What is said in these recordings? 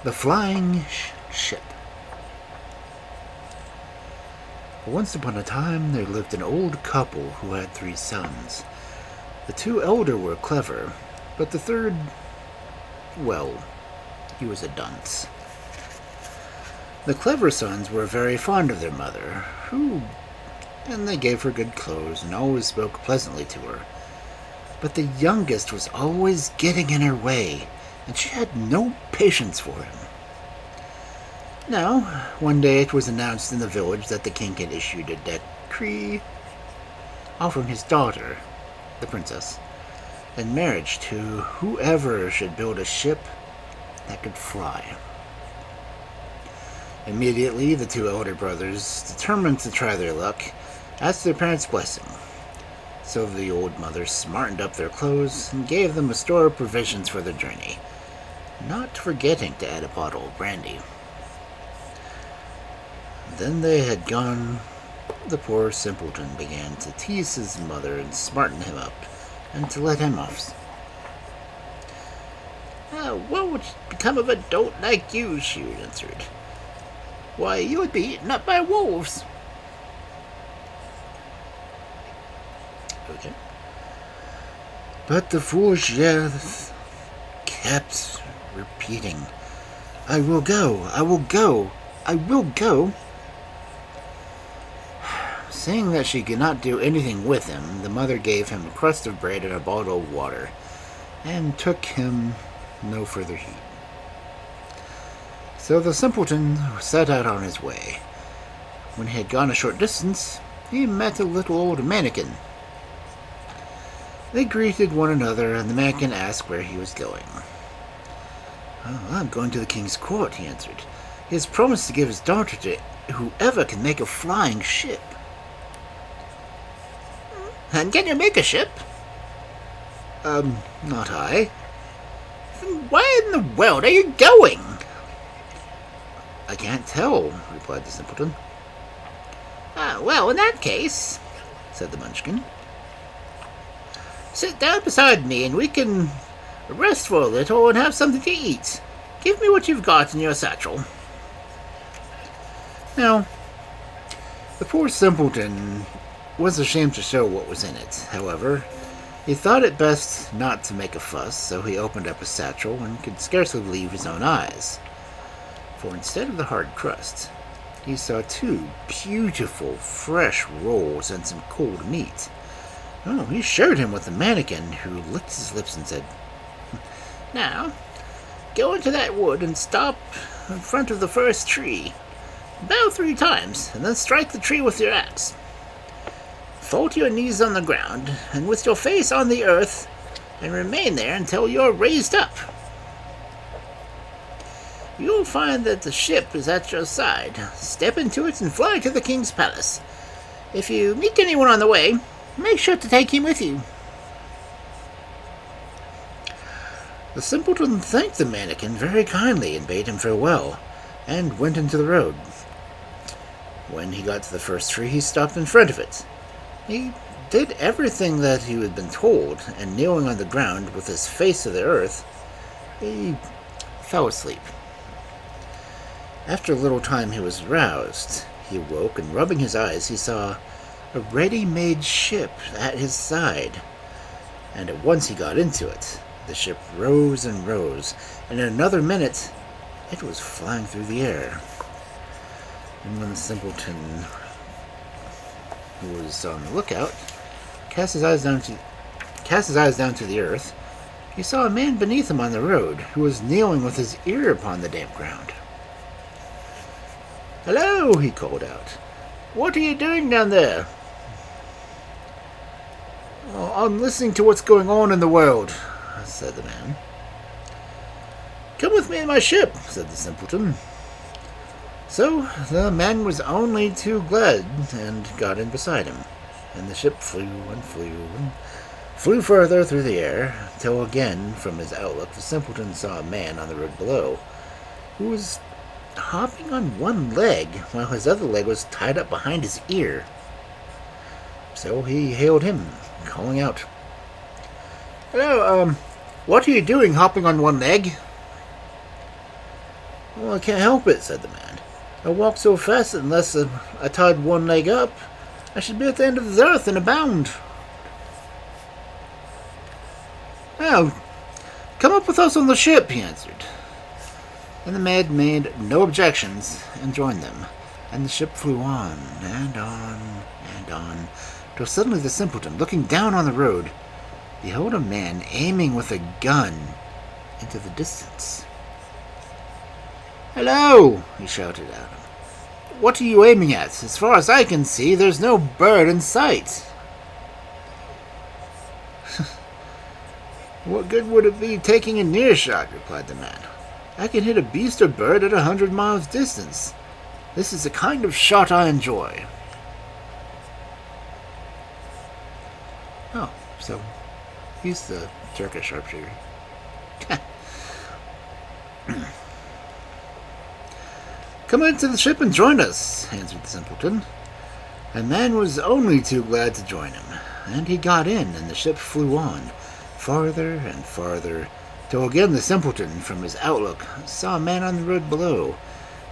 The Flying Ship. Once upon a time, there lived an old couple who had 3 sons. The 2 elder were clever, but the third, well, he was a dunce. The clever sons were very fond of their mother, and they gave her good clothes and always spoke pleasantly to her. But the youngest was always getting in her way, and she had no patience for him. Now, one day it was announced in the village that the king had issued a decree offering his daughter, the princess, in marriage to whoever should build a ship that could fly. Immediately, the 2 elder brothers, determined to try their luck, asked their parents' blessing. So the old mother smartened up their clothes and gave them a store of provisions for their journey, not forgetting to add a bottle of brandy. Then they had gone. The poor simpleton began to tease his mother and smarten him up, and to let him off. What would become of a dolt like you? She answered. Why, you would be eaten up by wolves. Okay. But the foolish youth kept repeating, I will go, I will go, I will go. Seeing that she could not do anything with him, the mother gave him a crust of bread and a bottle of water, and took him no further heed. So the simpleton set out on his way. When he had gone a short distance, he met a little old mannikin. They greeted one another, and the mannikin asked where he was going. I'm going to the king's court, he answered. He has promised to give his daughter to whoever can make a flying ship. And can you make a ship? Not I. Then where in the world are you going? I can't tell, replied the simpleton. Well, in that case, said the munchkin, sit down beside me and we can rest for a little and have something to eat. Give me what you've got in your satchel. Now, the poor simpleton was ashamed to show what was in it. However, he thought it best not to make a fuss, so he opened up his satchel and could scarcely believe his own eyes. For instead of the hard crust, he saw 2 beautiful, fresh rolls and some cold meat. He shared him with the mannikin, who licked his lips and said, Now, go into that wood and stop in front of the first tree. Bow 3 times, and then strike the tree with your axe. Fall to your knees on the ground, and with your face on the earth, and remain there until you're raised up. You'll find that the ship is at your side. Step into it and fly to the king's palace. If you meet anyone on the way, make sure to take him with you. The simpleton thanked the mannikin very kindly and bade him farewell, and went into the road. When he got to the first tree, he stopped in front of it. He did everything that he had been told, and kneeling on the ground with his face to the earth, he fell asleep. After a little time he was roused. He awoke, and rubbing his eyes, he saw a ready-made ship at his side, and at once he got into it. The ship rose and rose, and in another minute it was flying through the air. And when the simpleton, who was on the lookout, cast his eyes down to the earth, he saw a man beneath him on the road, who was kneeling with his ear upon the damp ground. "Hello," he called out. "What are you doing down there?" "I'm listening to what's going on in the world," said the man. "Come with me in my ship," said the simpleton. So the man was only too glad, and got in beside him, and the ship flew and flew further through the air, till again, from his outlook, the simpleton saw a man on the road below, who was hopping on one leg, while his other leg was tied up behind his ear. So he hailed him, calling out, "Hello, what are you doing hopping on one leg?" Well, I can't help it, said the man. I walk so fast that unless I tied one leg up, I should be at the end of the earth in a bound. Now, come up with us on the ship, he answered. And the man made no objections and joined them, and the ship flew on and on and on, till suddenly the simpleton, looking down on the road, beheld a man aiming with a gun into the distance. "Hello!" he shouted at him. "What are you aiming at? As far as I can see, there's no bird in sight." "What good would it be taking a near shot?" replied the man. "I can hit a beast or bird at 100 miles distance. This is the kind of shot I enjoy." Oh, so he's the Turkish sharpshooter. "Come into the ship and join us," answered the simpleton. And man was only too glad to join him, and he got in, and the ship flew on, farther and farther, till again the simpleton, from his outlook, saw a man on the road below,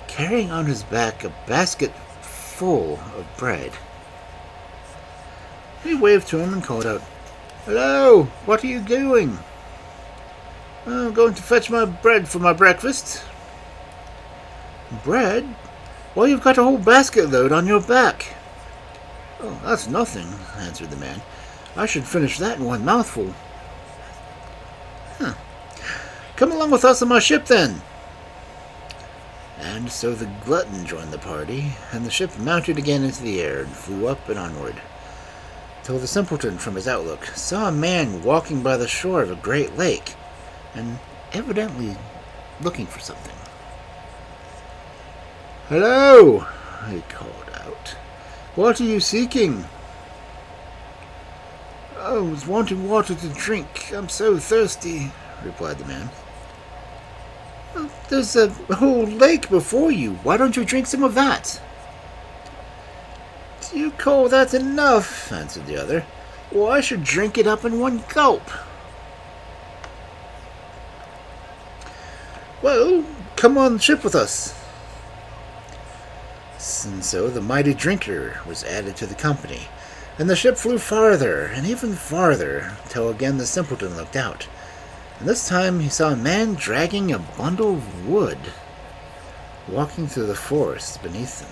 carrying on his back a basket full of bread. He waved to him and called out, "Hello, what are you doing?" "I'm going to fetch my bread for my breakfast." "Bread? Well, you've got a whole basket load on your back." "Oh, that's nothing," answered the man. "I should finish that in one mouthful." "Come along with us on my ship, then." And so the glutton joined the party, and the ship mounted again into the air and flew up and onward, till the simpleton, from his outlook, saw a man walking by the shore of a great lake, and evidently looking for something. "Hello!" he called out. "What are you seeking?" "I was wanting water to drink. I'm so thirsty," replied the man. "There's a whole lake before you. Why don't you drink some of that?" "Do you call that enough?" answered the other. "Well, I should drink it up in one gulp." "Well, come on the ship with us." And so the mighty drinker was added to the company, and the ship flew farther and even farther, till again the simpleton looked out, and this time he saw a man dragging a bundle of wood, walking through the forest beneath them.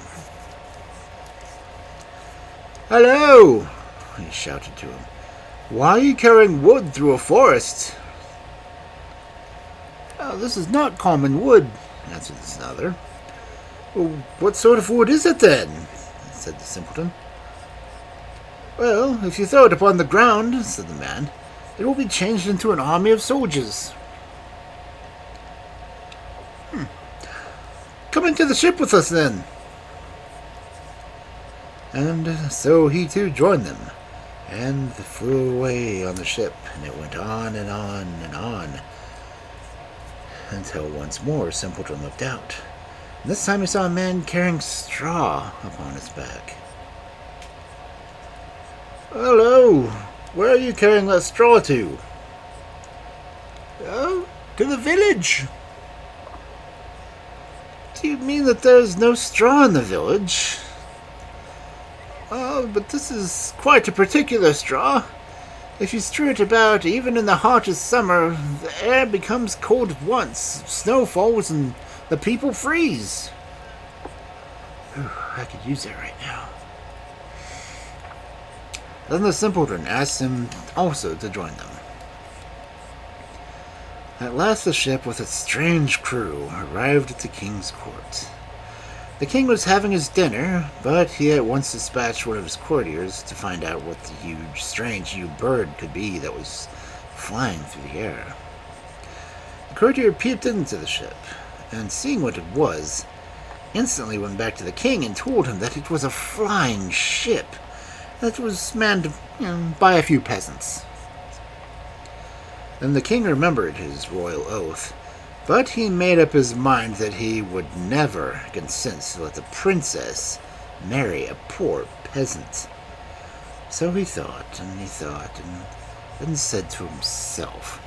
"Hello!" he shouted to him. "Why are you carrying wood through a forest?" "Oh, this is not common wood," answered this other. "Well, what sort of wood is it, then?" said the simpleton. "Well, if you throw it upon the ground," said the man, "it will be changed into an army of soldiers." "Come into the ship with us, then." And so he too joined them, and flew away on the ship, and it went on and on and on, until once more Simpleton looked out. And this time he saw a man carrying straw upon his back. "Hello! Where are you carrying that straw to?" "Oh, to the village." "Do you mean that there is no straw in the village?" "Oh, but this is quite a particular straw. If you strew it about, even in the hottest summer, the air becomes cold at once, snow falls, and the people freeze." I could use that right now. Then the simpleton asked him also to join them. At last the ship with its strange crew arrived at the king's court. The king was having his dinner, but he at once dispatched one of his courtiers to find out what the huge, strange new bird could be that was flying through the air. The courtier peeped into the ship, and seeing what it was, instantly went back to the king and told him that it was a flying ship that was manned by a few peasants. Then the king remembered his royal oath, but he made up his mind that he would never consent to let the princess marry a poor peasant. So he thought, and then said to himself,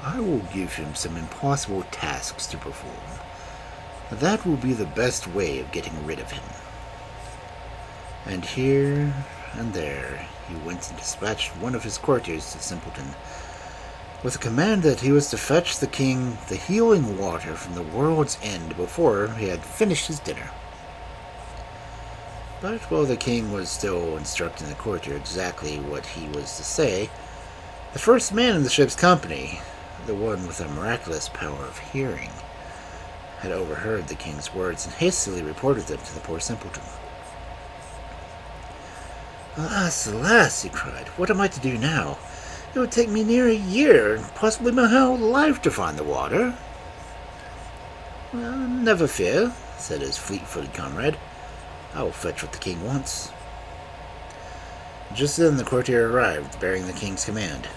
I will give him some impossible tasks to perform. That will be the best way of getting rid of him. And here and there he went and dispatched one of his courtiers to Simpleton, with a command that he was to fetch the king the healing water from the world's end before he had finished his dinner. But while the king was still instructing the courtier exactly what he was to say, the first man in the ship's company, the one with a miraculous power of hearing, had overheard the king's words and hastily reported them to the poor simpleton. "Alas, alas," he cried, "what am I to do now? It would take me near a year, possibly my whole life, to find the water." "Well, never fear," said his fleet-footed comrade. "I will fetch what the king wants." Just then the courtier arrived, bearing the king's command.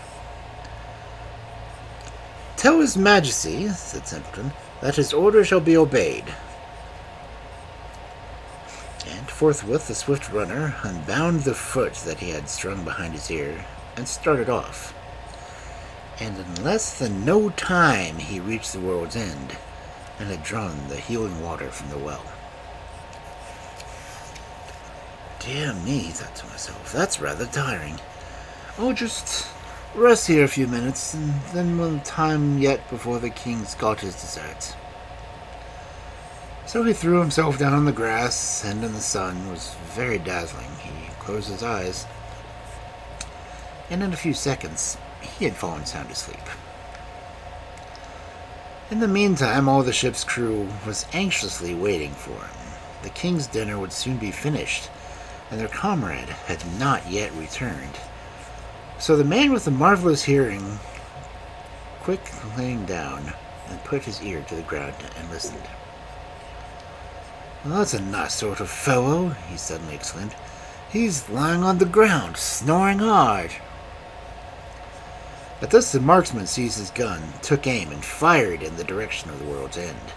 "Tell his majesty," said Simpleton, "that his order shall be obeyed." And forthwith the swift runner unbound the foot that he had strung behind his ear and started off. And in less than no time he reached the world's end and had drawn the healing water from the well. "Dear me," thought to myself, "that's rather tiring. I'll just rest here a few minutes, and then we'll have time yet before the king's got his dessert." So he threw himself down on the grass, and in the sun was very dazzling. He closed his eyes, and in a few seconds he had fallen sound asleep. In the meantime, all the ship's crew was anxiously waiting for him. The king's dinner would soon be finished, and their comrade had not yet returned. So the man with the marvelous hearing quick laying down and put his ear to the ground and listened. "Well, that's a nice sort of fellow," he suddenly exclaimed. "He's lying on the ground, snoring hard." At this the marksman seized his gun, took aim, and fired in the direction of the world's end,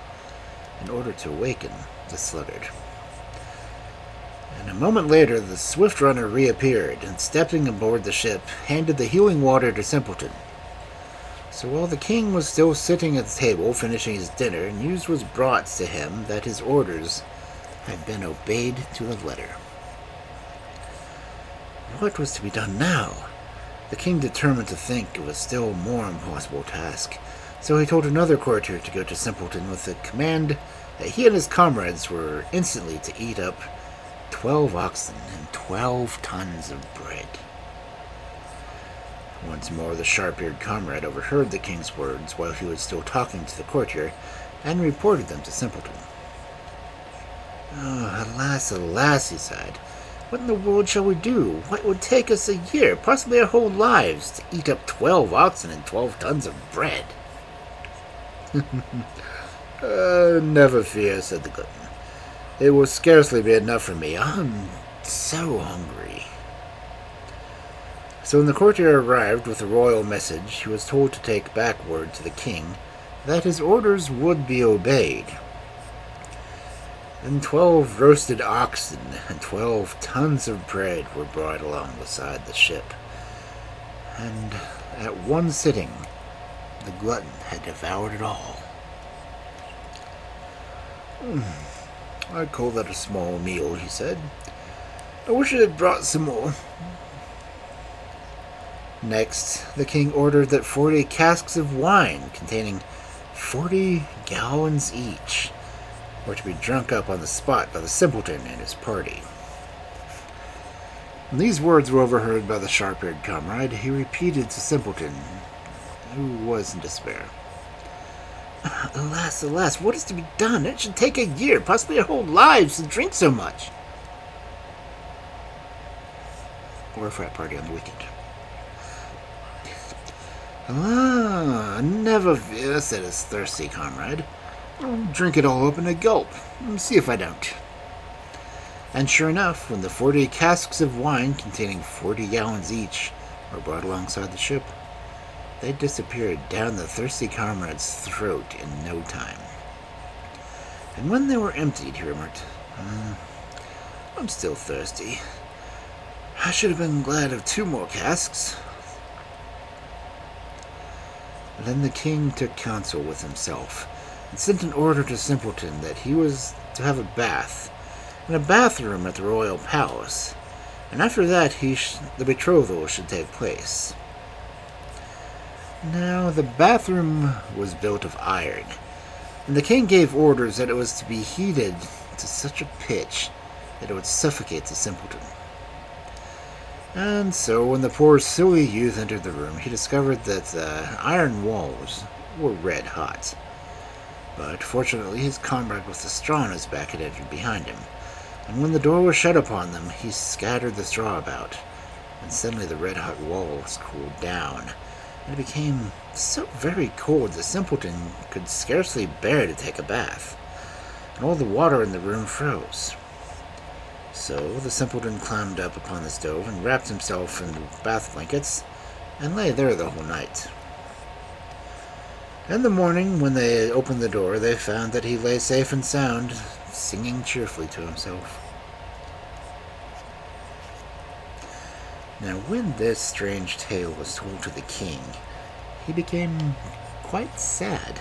in order to awaken the sluggard. And a moment later the swift runner reappeared, and stepping aboard the ship, handed the healing water to Simpleton. So while the king was still sitting at the table finishing his dinner, news was brought to him that his orders had been obeyed to the letter. What was to be done now? The king determined to think of a still more impossible task, so he told another courtier to go to Simpleton with the command that he and his comrades were instantly to eat up 12 oxen and 12 tons of bread. Once more the sharp-eared comrade overheard the king's words while he was still talking to the courtier, and reported them to Simpleton. "Oh, alas, alas," he sighed. "What in the world shall we do? What would take us a year, possibly our whole lives, to eat up 12 oxen and 12 tons of bread?" Never fear," said the glutton. "It will scarcely be enough for me. I'm so hungry." So when the courtier arrived with the royal message, he was told to take back word to the king that his orders would be obeyed. Then 12 roasted oxen and 12 tons of bread were brought along beside the ship, and at one sitting the glutton had devoured it all. "I'd call that a small meal," he said. "I wish it had brought some more." Next, the king ordered that 40 casks of wine containing 40 gallons each were to be drunk up on the spot by the simpleton and his party. When these words were overheard by the sharp-eared comrade, he repeated to Simpleton, who was in despair, "Alas, alas, what is to be done? It should take a year, possibly our whole lives, to drink so much." Or a frat party on the weekend. "Never fear," said his thirsty comrade. "I'll drink it all up in a gulp. See if I don't." And sure enough, when the 40 casks of wine containing 40 gallons each were brought alongside the ship, they disappeared down the thirsty comrade's throat in no time. And when they were emptied, he remarked, "I'm still thirsty. I should have been glad of 2 more casks." Then the king took counsel with himself and sent an order to Simpleton that he was to have a bath in a bathroom at the royal palace, and after that the betrothal should take place. Now, the bathroom was built of iron, and the king gave orders that it was to be heated to such a pitch that it would suffocate the simpleton. And so, when the poor silly youth entered the room, he discovered that the iron walls were red hot. But fortunately, his comrade with the straw on his back had entered behind him, and when the door was shut upon them, he scattered the straw about, and suddenly the red-hot walls cooled down, and it became so very cold the simpleton could scarcely bear to take a bath, and all the water in the room froze. So the simpleton climbed up upon the stove and wrapped himself in the bath blankets and lay there the whole night. In the morning, when they opened the door, they found that he lay safe and sound, singing cheerfully to himself. Now, when this strange tale was told to the king, he became quite sad,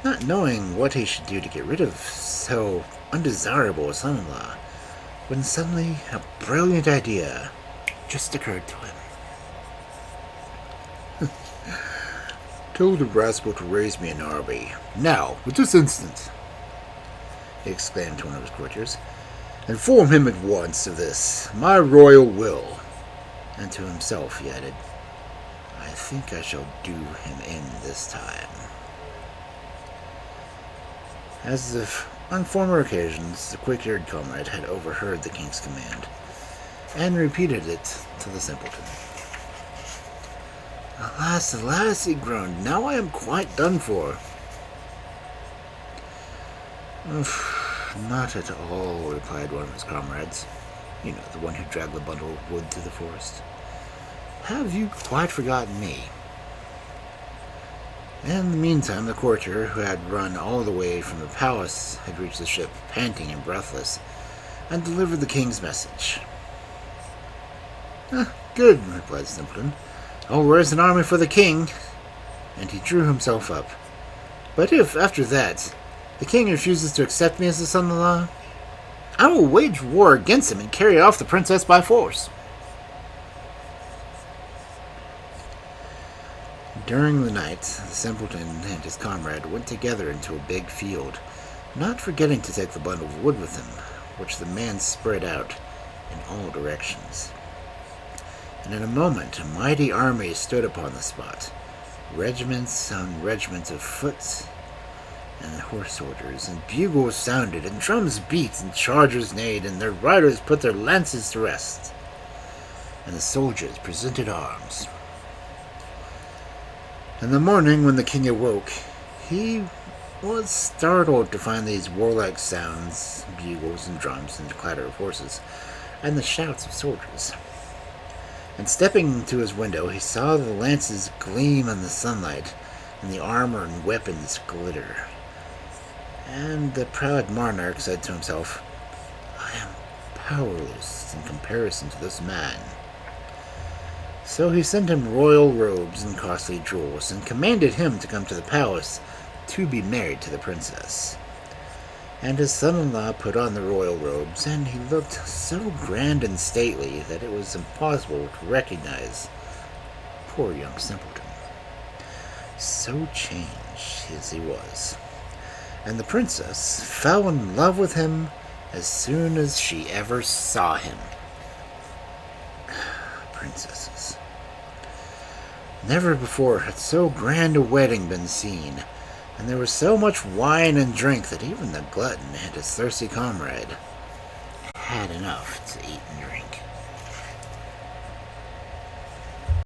not knowing what he should do to get rid of so undesirable a son-in-law, when suddenly a brilliant idea just occurred to him. "Tell the rascal to raise me an army, now, at this instant," he exclaimed to one of his courtiers. "Inform him at once of this, my royal will." And to himself he added, "I think I shall do him in this time." As if on former occasions, the quick-eared comrade had overheard the king's command, and repeated it to the simpleton. "Alas, alas," he groaned, "now I am quite done for." "Not at all," replied one of his comrades. You know, the one who dragged the bundle of wood through the forest. "Have you quite forgotten me?" In the meantime, the courtier, who had run all the way from the palace, had reached the ship, panting and breathless, and delivered the king's message. "Good," replied the simpleton. "I'll raise an army for the king." And he drew himself up. "But if, after that, the king refuses to accept me as his son-in-law, I will wage war against him and carry off the princess by force." During the night, the simpleton and his comrade went together into a big field, not forgetting to take the bundle of wood with him, which the man spread out in all directions. And in a moment, a mighty army stood upon the spot, regiments on regiments of foot and horse soldiers, and bugles sounded, and drums beat, and chargers neighed, and their riders put their lances to rest, and the soldiers presented arms. In the morning, when the king awoke, he was startled to find these warlike sounds, bugles and drums, and the clatter of horses, and the shouts of soldiers. And stepping to his window, he saw the lances gleam in the sunlight, and the armor and weapons glitter. And the proud monarch said to himself, "I am powerless in comparison to this man." So he sent him royal robes and costly jewels, and commanded him to come to the palace to be married to the princess. And his son-in-law put on the royal robes, and he looked so grand and stately that it was impossible to recognize poor young simpleton, so changed as he was. And the princess fell in love with him as soon as she ever saw him. Princesses. Never before had so grand a wedding been seen, and there was so much wine and drink that even the glutton and his thirsty comrade had enough to eat and drink.